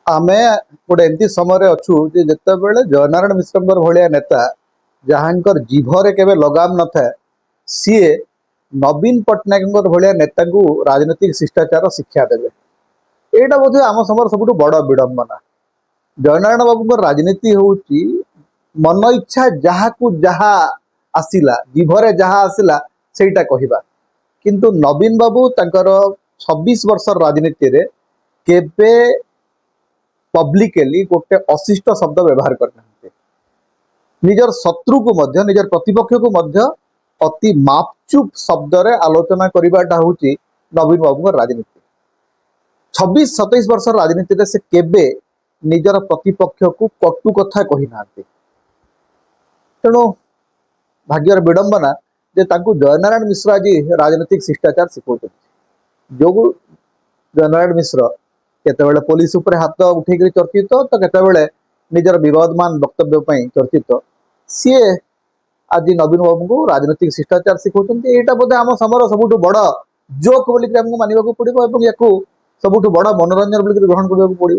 आमे गोटे एमती समय अच्छु जितेबले जयनारायण मिश्र भाया नेता जहाँकर जीभरे केवे लगाम न था सी नवीन पट्टनायक भाया नेता को राजनीतिक शिष्टाचार शिक्षा देवे। यहाँ बोध आम समय सब बड़ विडंबना। जयनारायण बाबू राजनीति हूँ मन इच्छा जहाँ को जहाँ आसला जीभरे जहाँ आसला सेटा कहवा, किंतु नवीन बाबू तंकर 26 वर्ष राजनीति रे केबे पब्लिकली गोटे अशिष्ट शब्द व्यवहार करना निजर शत्रु को मध्य निजर प्रतिपक्ष को मध्य अति मापचुप शब्द रे आलोचना करवाटा हूँ नवीन बाबू राजनीति। 26-27 वर्ष राजनीति रे से केबे निजर प्रतिपक्ष को कटु कथा कही ना। तेणु भाग्यर विडंबना जे तांकु जयनारायण मिश्र आज राजनीतिक शिष्टाचार शिखौते। जो जयनारायण मिश्र केतेबेले पुलिस उपर हाथ उठे चर्चित तो केतेबेले निजर विवादमान वक्तव्य चर्चित सी आज नवीन बाबू को राजनीतिक शिष्टाचार शिखौते। यहाँ बोधे आम समय सबुठ बड़ जोक बोलिक मानवा पड़ो और या सबुठ बड़ मनोरंजन बोलिक ग्रहण करने पड़ो।